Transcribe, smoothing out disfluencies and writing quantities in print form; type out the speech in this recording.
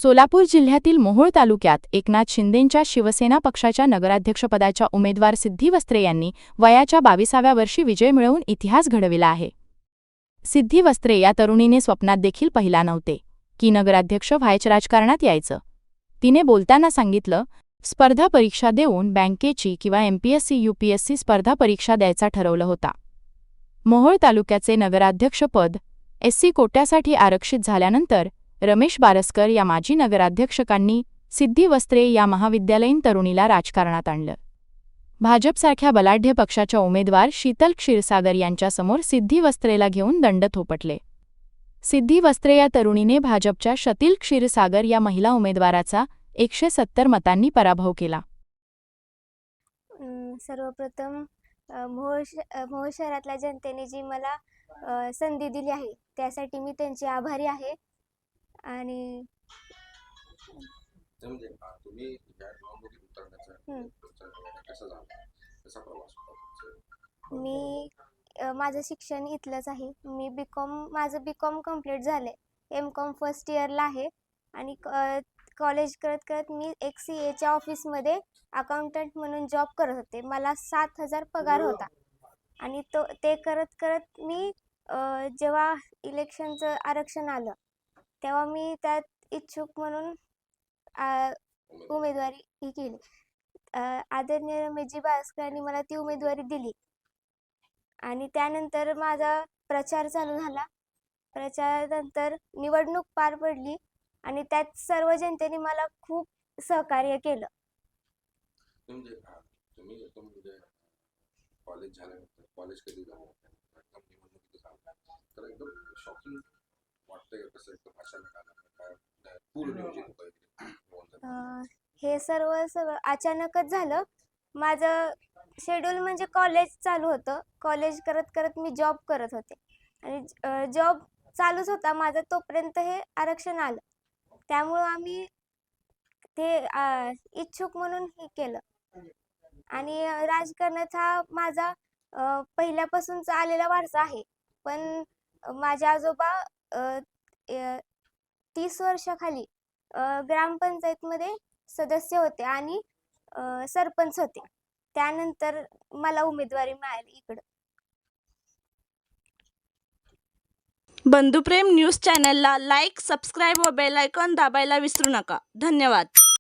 सोलापूर जिल्ह्यातील मोहोळ तालुक्यात एकनाथ शिंदेंच्या शिवसेना पक्षाच्या नगराध्यक्षपदाच्या उमेदवार सिद्धी वस्त्रे यांनी वयाच्या 22व्या वर्षी विजय मिळवून इतिहास घडविला आहे. सिद्धी वस्त्रे या तरुणीने स्वप्नात देखील पाहिला नव्हते की नगराध्यक्ष व्हायचं राजकारणात यायचं. तिने बोलताना सांगितलं, स्पर्धा परीक्षा देऊन बँकेची किंवा MPSC UPSC स्पर्धा परीक्षा द्यायचा ठरवलं होता. मोहोळ तालुक्याचे नगराध्यक्षपद SC कोट्यासाठी आरक्षित झाल्यानंतर रमेश बारस्कर या माजी नगराध्यक्षकांनी सिद्धी वस्त्रे या महाविद्यालयीन तरुणीला राजकारणात आणलं. भाजपसारख्या बलाढ्य पक्षाच्या उमेदवार शीतल क्षीरसागर यांच्यासमोर सिद्धी वस्त्रेला घेऊन दंड थोपटले. सिद्धी वस्त्रे या तरुणीने भाजपच्या शीतल क्षीरसागर या महिला उमेदवाराचा 170 मतांनी पराभव केला. सर्वप्रथम मोहोळ शहरातल्या जनतेने जी मला संधी दिली आहे त्यासाठी मी त्यांची आभारी आहे. आणि म्हणजे तुम्ही या निवडणुकीत उतरण्याचा कसा झाला, कसा प्रवास होता? मी माझं शिक्षण इथलंच आहे. मी माझं BCom कंप्लीट झालंय. MCom फर्स्ट इयरला आहे आणि कॉलेज करत करत मी एक CAच्या ऑफिसमध्ये अकाउंटंट म्हणून जॉब करत होते. मला 7,000 पगार होता आणि ते करत करत मी जेव्हा इलेक्शनचं आरक्षण आलं तेव्हा मी त्यात इच्छुक म्हणून उमेदवारी ही केली. आदरणीय रमेशजी बारस्करांनी मला ती उमेदवारी दिली आणि त्यानंतर माझा प्रचार चालू झाला. प्रचारानंतर निवडणूक पार पडली आणि त्यात सर्व जनतेने मला खूप सहकार्य केलं. तुम्ही एकदम कॉलेज झाल्यानंतर कॉलेज कधी झालं एकदम निवडणुकीत झालं तर एकदम शॉकिंग वाटतंय का? कसं एकदम अचानक आलं काय पूर्ण नियोजन होतं? हे सर्व अचानकच झालं. माझं शेड्यूल म्हणजे कॉलेज चालू होतं. कॉलेज करत करत मी जॉब करत होते आणि जॉब चालूच होता माझा तोपर्यंत हे आरक्षण आलं. त्यामुळं आम्ही ते इच्छुक म्हणून हे केलं. आणि राजकारणात हा माझा पहिल्यापासूनचा आलेला वारसा आहे. पण माझे आजोबा 30 वर्षाखाली ग्रामपंचायतमध्ये सदस्य होते आणि सरपंच होते. त्यानंतर मला उमेदवारी मिळाली इकडं. बंधुप्रेम न्यूज चॅनलला लाईक, सबस्क्राईब व बेल आयकॉन दाबायला विसरू नका. धन्यवाद.